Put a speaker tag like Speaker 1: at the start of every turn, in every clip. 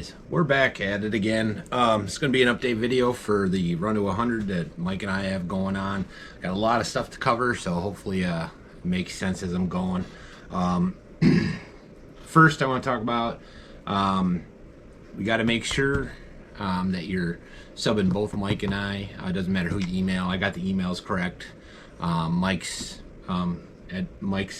Speaker 1: guys, we're back at it again. It's going to be an update video for the Run to 100 that Mike and I have going on. Got a lot of stuff to cover, so hopefully it makes sense as I'm going. First I want to talk about, we got to make sure that you're subbing both Mike and I. It doesn't matter who you email. I got the emails correct. Mike's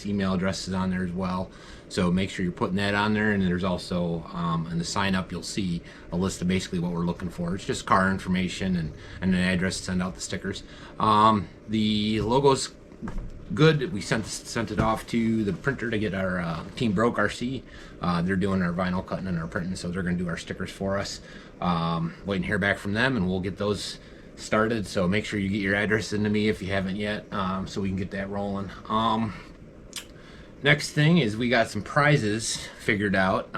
Speaker 1: email address is on there as well, so make sure you're putting that on there. And there's also in the sign up you'll see a list of basically what we're looking for. It's just car information and an address to send out the stickers. The logo's good. We sent it off to the printer to get our Team Broke RC. They're doing our vinyl cutting and our printing, so they're going to do our stickers for us. Waiting to hear back from them, and we'll get those started. So make sure you get your address into me if you haven't yet, so we can get that rolling. Next thing is we got some prizes figured out.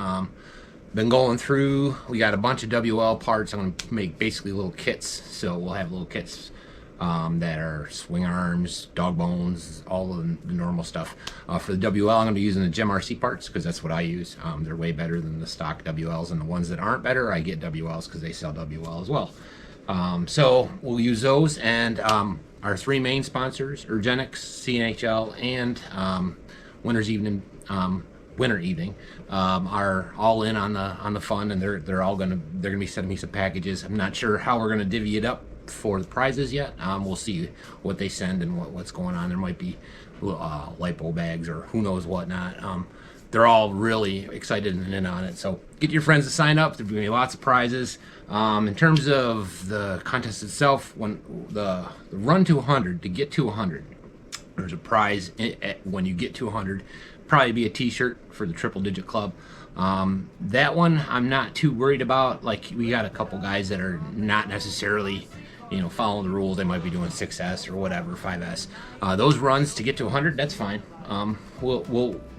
Speaker 1: Been going through, we got a bunch of WL parts. I'm going to make basically little kits, so we'll have little kits that are swing arms, dog bones, all of the normal stuff. For the WL, I'm going to be using the JJRC parts because that's what I use. They're way better than the stock WLs, and the ones that aren't better, I get WLs because they sell WL as well. So we'll use those, and our three main sponsors, Urgenics, CNHL, and Winter Evening, are all in on the fund, and they're gonna be sending me some packages. I'm not sure how we're gonna divvy it up for the prizes yet. We'll see what they send and what's going on. There might be lipo bags or who knows what not. They're all really excited and in on it, so get your friends to sign up. There's gonna be lots of prizes. In terms of the contest itself, when the run to 100, to get to 100, there's a prize when you get to 100. Probably be a t-shirt for the Triple Digit Club. That one I'm not too worried about. Like, we got a couple guys that are not necessarily, following the rules. They might be doing 6S or whatever, 5S. Those runs to get to 100, that's fine.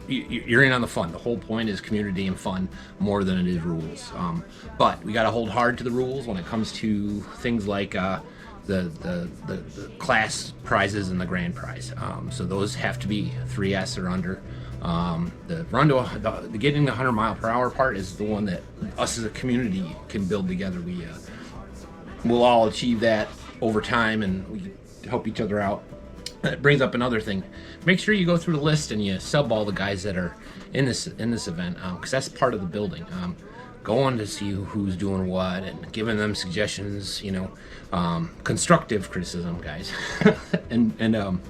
Speaker 1: You're in on the fun. The whole point is community and fun more than it is rules. But we got to hold hard to the rules when it comes to things like the class prizes and the grand prize. So those have to be 3S or under. The run to the getting the 100-mile-per-hour part is the one that us as a community can build together. We'll all achieve that over time, and we help each other out. That brings up another thing. Make sure you go through the list and you sub all the guys that are in this event, because that's part of the building. Going to see who's doing what and giving them suggestions, constructive criticism, guys, and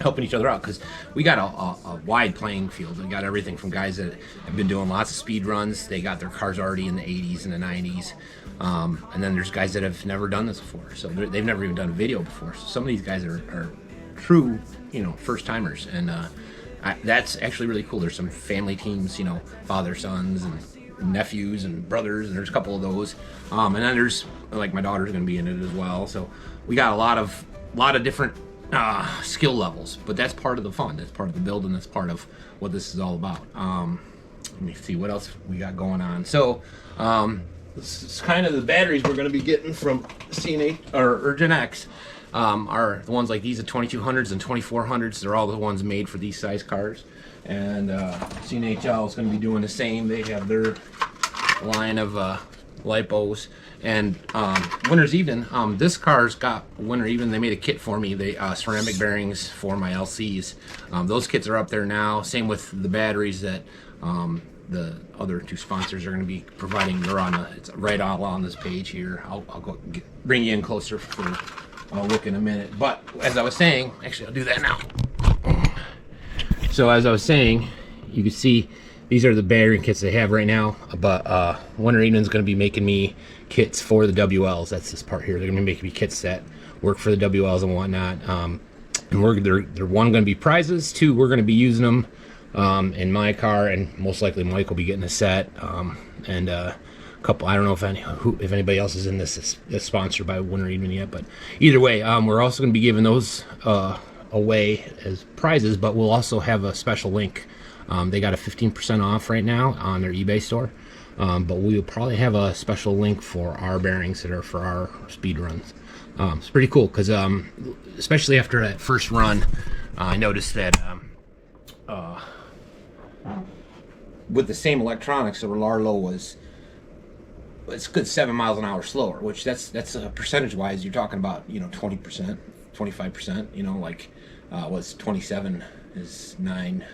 Speaker 1: helping each other out, because we got a wide playing field. We got everything from guys that have been doing lots of speed runs. They got their cars already in the 80s and the 90s. And then there's guys that have never done this before, so they've never even done a video before. So some of these guys are true, first timers, and that's actually really cool. There's some family teams, father, sons, and nephews and brothers, and there's a couple of those. And then there's, like, my daughter's going to be in it as well. So we got a lot of different skill levels, but that's part of the fun. That's part of the build, and that's part of what this is all about. Let me see what else we got going on. So this is kind of the batteries we're going to be getting from CNH or Urgenics. Are the ones like these, the 2200s and 2400s. They're all the ones made for these size cars. And CNHL is going to be doing the same. They have their line of lipos. And Winter's Evening, this car's got Winter Evening. They made a kit for me. They ceramic bearings for my LCs. Those kits are up there now. Same with the batteries that the other two sponsors are going to be providing. They're it's right all on this page here. I'll go bring you in closer for I'll look in a minute. But as I was saying, actually I'll do that now. So as I was saying, you can see these are the battery kits they have right now. But Winter Evening's going to be making me kits for the WLs. That's this part here. They're going to be making me kits that work for the WLs and whatnot. And they're one, going to be prizes. Two, we're going to be using them in my car, and most likely Mike will be getting a set. And couple, I don't know if anybody else is in this is sponsored by Winter Evening yet, but either way, we're also going to be giving those away as prizes, but we'll also have a special link. They got a 15% off right now on their eBay store, but we'll probably have a special link for our bearings that are for our speed runs. It's pretty cool because especially after that first run, I noticed that with the same electronics, the Rlaarlo was it's good 7 miles an hour slower, which that's percentage wise, you're talking about 20%, 25%. Like what's 27 is 9,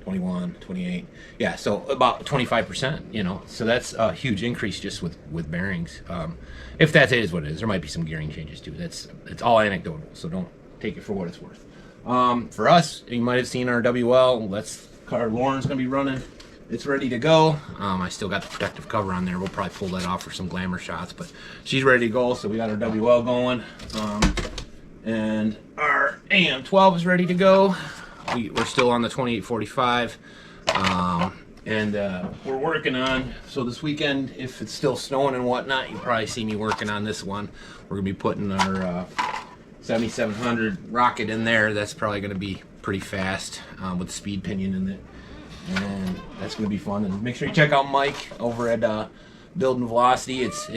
Speaker 1: 21, 28. Yeah, so about 25%. So that's a huge increase just with bearings. If that is what it is, there might be some gearing changes too. It's all anecdotal, so don't take it for what it's worth. For us, you might have seen our WL. That's car Lauren's gonna be running. It's ready to go. I still got the protective cover on there. We'll probably pull that off for some glamour shots, but she's ready to go. So we got our WL going, and our AM-12 is ready to go. We're still on the 2845, and we're working on. So this weekend, if it's still snowing and whatnot, you'll probably see me working on this one. We're gonna be putting our 7700 rocket in there. That's probably gonna be pretty fast with the speed pinion in it. And that's going to be fun. And make sure you check out Mike over at Building Velocity. It's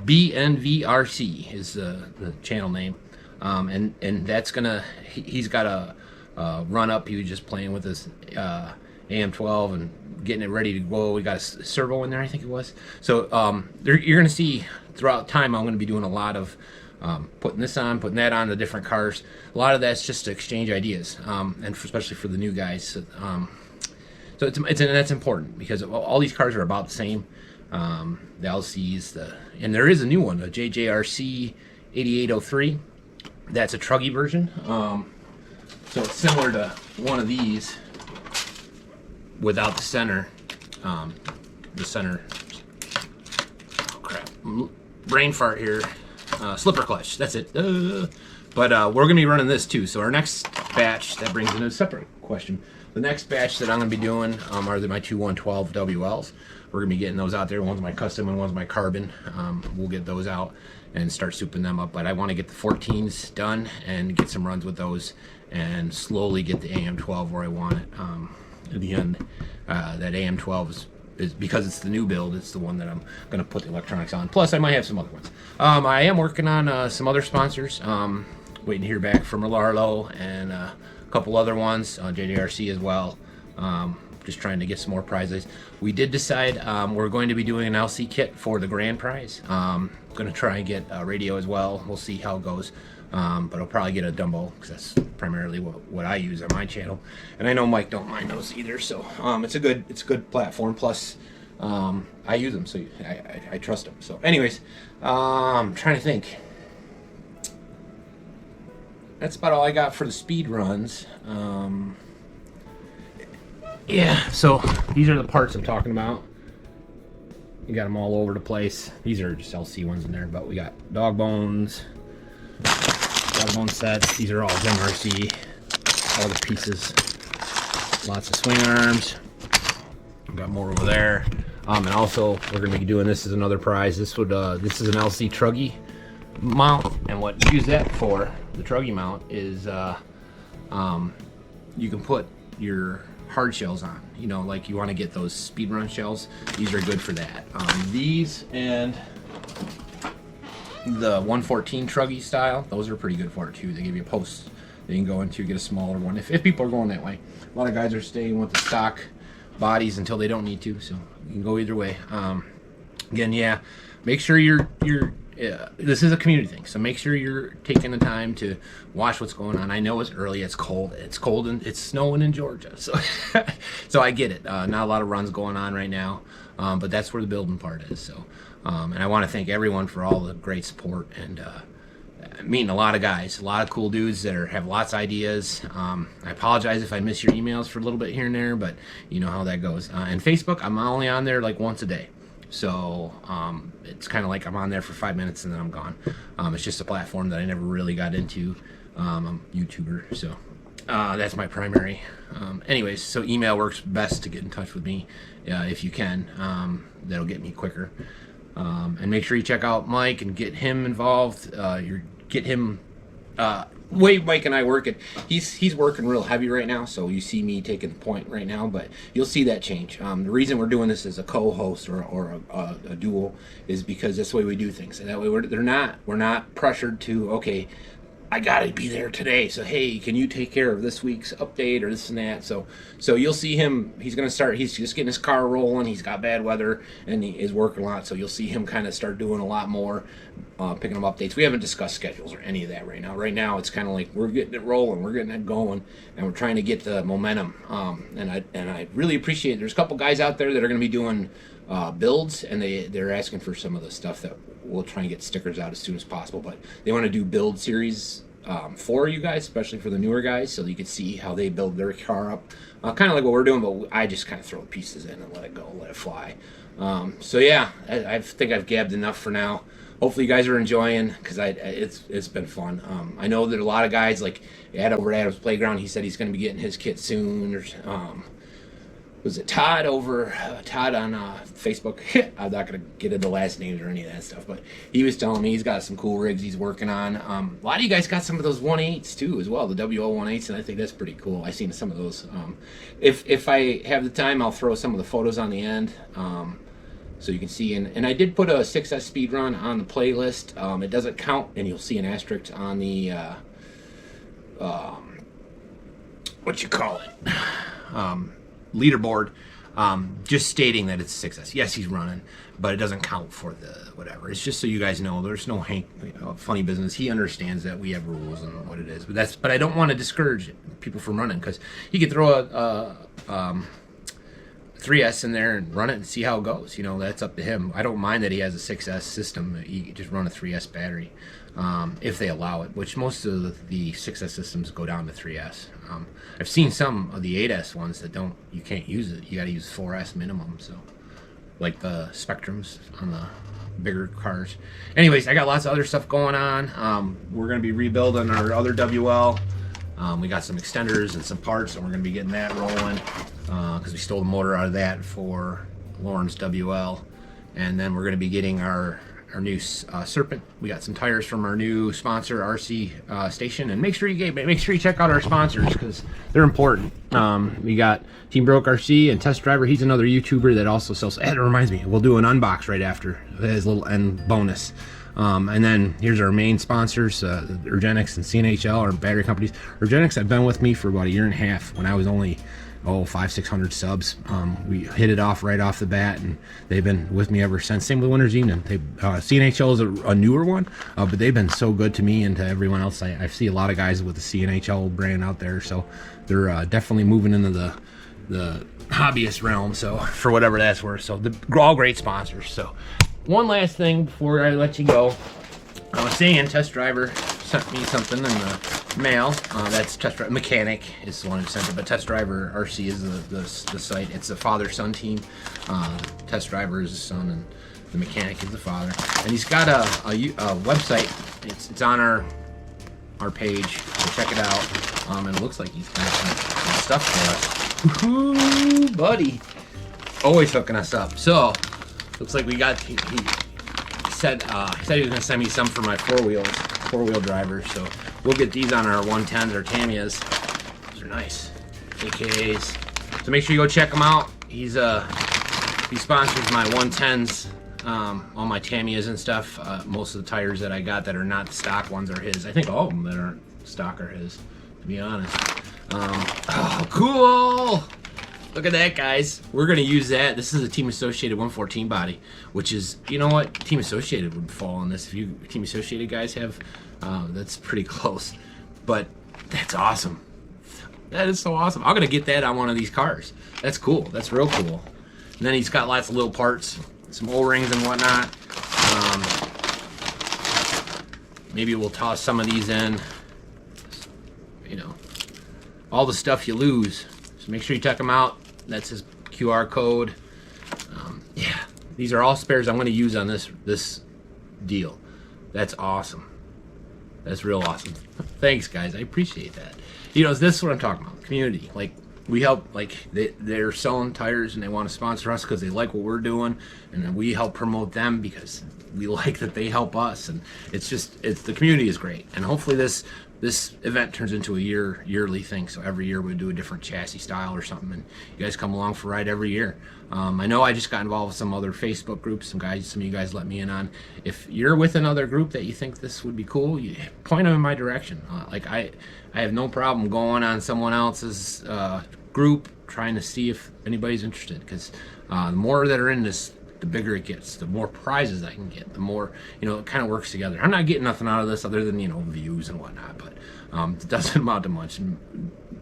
Speaker 1: BNVRC is the channel name. And that's gonna, he's got a run up. He was just playing with his AM-12 and getting it ready to go. We got a servo in there, I think it was. So you're gonna see throughout time, I'm gonna be doing a lot of putting this on, putting that on the different cars. A lot of that's just to exchange ideas, and especially for the new guys. So that's important because all these cars are about the same. The LCs, and there is a new one, a JJRC 8803. That's a truggy version. So it's similar to one of these without the center. Oh crap! Brain fart here. Slipper clutch. That's it. But we're gonna be running this too. So our next batch, that brings in a separate question. The next batch that I'm going to be doing are my two 112 WLs. We're going to be getting those out there. One's my custom and one's my carbon. We'll get those out and start souping them up. But I want to get the 14s done and get some runs with those and slowly get the AM-12 where I want it. At the end, that AM-12 is because it's the new build. It's the one that I'm going to put the electronics on. Plus, I might have some other ones. I am working on some other sponsors. Waiting to hear back from Rlaarlo and a couple other ones, JJRC as well. Just trying to get some more prizes. We did decide we're going to be doing an LC kit for the grand prize. Going to try and get a radio as well. We'll see how it goes. But I'll probably get a Dumbo because that's primarily what I use on my channel. And I know Mike don't mind those either. So it's a good platform. Plus I use them, so I trust them. So anyways, I'm trying to think. That's about all I got for the speed runs. Yeah, so these are the parts I'm talking about. You got them all over the place. These are just LC ones in there, but we got dog bone sets. These are all JJRC, all the pieces. Lots of swing arms. We've got more over there. And also, we're going to be doing this as another prize. This is an LC truggy mount, and what you use that for, the truggy mount, is you can put your hard shells on. Like you want to get those speed run shells. These are good for that. These and the 114 truggy style, those are pretty good for it too. They give you a post that you can go into, get a smaller one if people are going that way. A lot of guys are staying with the stock bodies until they don't need to, so you can go either way. Again, yeah, make sure this is a community thing, so make sure you're taking the time to watch what's going on. I know it's early, it's cold, and it's snowing in Georgia, so so I get it. Not a lot of runs going on right now, but that's where the building part is. So, and I want to thank everyone for all the great support and meeting a lot of guys, a lot of cool dudes that have lots of ideas. I apologize if I miss your emails for a little bit here and there, but you know how that goes. And Facebook, I'm only on there like once a day. So it's kind of like I'm on there for 5 minutes and then I'm gone. It's just a platform that I never really got into. I'm a YouTuber, so that's my primary. Anyways, so email works best to get in touch with me if you can. That'll get me quicker. And make sure you check out Mike and get him involved. Way Mike and I work it. He's working real heavy right now, so you see me taking the point right now, but you'll see that change. The reason we're doing this as a co-host or a duel is because that's the way we do things, and that way we're not pressured to, okay, I gotta be there today. So hey, can you take care of this week's update or this and that? So you'll see him. He's gonna start. He's just getting his car rolling. He's got bad weather and he is working a lot. So you'll see him kind of start doing a lot more, picking up updates. We haven't discussed schedules or any of that right now. Right now it's kind of like we're getting it rolling, we're getting it going, and we're trying to get the momentum. And I really appreciate it. There's a couple guys out there that are gonna be doing builds, and they're asking for some of the stuff that we'll try and get stickers out as soon as possible, but they want to do build series for you guys, especially for the newer guys, so you can see how they build their car up, kind of like what we're doing, but I just kind of throw the pieces in and let it go, let it fly. So yeah, I think I've gabbed enough for now. Hopefully you guys are enjoying, because it's been fun. I know that a lot of guys, like over at Adam's Playground, he said he's going to be getting his kit soon, or was it Todd on Facebook? I'm not going to get into last names or any of that stuff, but he was telling me he's got some cool rigs he's working on. A lot of you guys got some of those 1.8s too as well, the WL-18s, and I think that's pretty cool. I've seen some of those. If I have the time, I'll throw some of the photos on the end, so you can see. And I did put a 6S speed run on the playlist. It doesn't count, and you'll see an asterisk on the what you call it, leaderboard, just stating that it's a 6S. Yes, he's running, but it doesn't count for the whatever. It's just so you guys know there's no funny business. He understands that we have rules and what it is, but I don't want to discourage people from running, because he could throw a 3S in there and run it and see how it goes. You know, that's up to him. I don't mind that he has a 6S system. He could just run a 3S battery, if they allow it, which most of the 6S systems go down to 3S. I've seen some of the 8S ones that you can't use it. You got to use 4S minimum. So, like the Spectrums on the bigger cars. Anyways, I got lots of other stuff going on. We're going to be rebuilding our other WL. We got some extenders and some parts, and we're going to be getting that rolling, because we stole the motor out of that for Lauren's WL. And then we're going to be getting our new Serpent. We got some tires from our new sponsor, RC Station, and make sure you check out our sponsors, because they're important. We got Team Broke RC and Test Driver. He's another YouTuber that also sells. It reminds me, we'll do an unbox right after his little end bonus. And then here's our main sponsors, Urgenix and CNHL, our battery companies. Urgenix have been with me for about 1.5 years, when I was only 500-600 subs. We hit it off right off the bat, and they've been with me ever since. Same with Winter Xenon. CNHL is a newer one, but they've been so good to me and to everyone else. I see a lot of guys with the CNHL brand out there, so they're definitely moving into the hobbyist realm, so for whatever that's worth. So they're all great sponsors. So one last thing before I let you go. I was saying Test Driver sent me something in the mail. That's Test Driver Mechanic is the one who sent it, but Test Driver RC is the site. It's a father-son team. Test Driver is the son, and the Mechanic is the father. And he's got a website. It's on our page, so check it out. And it looks like he's got some stuff for us. Woo-hoo, buddy, always hooking us up. So looks like we got. He said he was going to send me some for my four-wheel drivers, so we'll get these on our 110s or TAMIYAs. Those are nice, AKAs. So make sure you go check him out. He sponsors my 110s, all my TAMIYAs and stuff. Most of the tires that I got that are not the stock ones are his. I think all of them that aren't stock are his, to be honest. Oh, cool! Look at that, guys. We're going to use that. This is a Team Associated 114 body, which is, you know what? Team Associated would fall on this. If you Team Associated guys have, that's pretty close. But that's awesome. That is so awesome. I'm going to get that on one of these cars. That's cool. That's real cool. And then he's got lots of little parts, some O-rings and whatnot. Maybe we'll toss some of these in. You know, all the stuff you lose. So make sure you check him out. That's his QR code. Yeah, these are all spares I'm going to use on this deal. That's awesome. That's real awesome. Thanks, guys. I appreciate that. You know, this is what I'm talking about. Community. Like, we help, like, they're selling tires and they want to sponsor us because they like what we're doing, and then we help promote them because we like that they help us. And it's the community is great. And hopefully this this event turns into a yearly thing. So every year we do a different chassis style or something, and you guys come along for a ride every year. I know I just got involved with some other Facebook groups. Some of you guys let me in on. If you're with another group that you think this would be cool, you point them in my direction. Like I have no problem going on someone else's group trying to see if anybody's interested, because the more that are in this, the bigger it gets, the more prizes I can get, the more, it kind of works together. I'm not getting nothing out of this other than, views and whatnot, but it doesn't amount to much.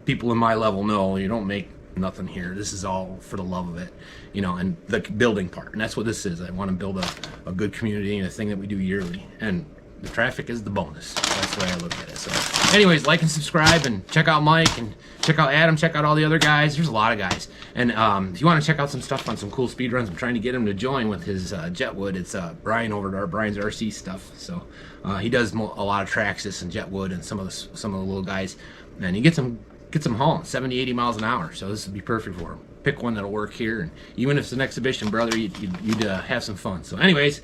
Speaker 1: People in my level know you don't make nothing here. This is all for the love of it, and the building part. And that's what this is. I want to build a good community and a thing that we do yearly. And the traffic is the bonus. That's the way I look at it. So anyways, like and subscribe, and check out Mike, and check out Adam, check out all the other guys. There's a lot of guys. And if you want to check out some stuff on some cool speed runs, I'm trying to get him to join with his Jetwood. It's Brian over at Brian's RC stuff. So he does a lot of Traxxas and Jetwood and some of the little guys, and he gets them hauling 70, 80 miles an hour. So this would be perfect for him. Pick one that'll work here, and even if it's an exhibition, brother, you'd have some fun. So anyways,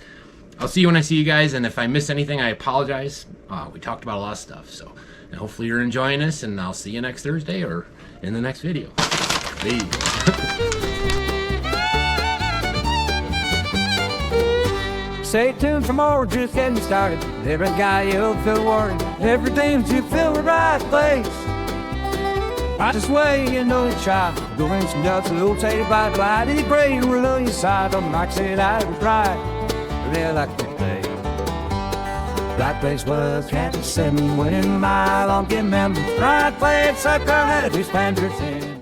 Speaker 1: I'll see you when I see you guys, and if I miss anything, I apologize. We talked about a lot of stuff, so and hopefully you're enjoying this, and I'll see you next Thursday or in the next video. Peace.
Speaker 2: Stay tuned for more, just getting started. Every guy you'll feel worried, everything you feel the right place. Right this way, you try. Go in some nuts, rotated by the light. Eat gray, roll on your side. Don't knock it out of right. Really like to play. Right place was Kansas 7, winning mile on get members. Right place, sucker, had to be Spencer 10.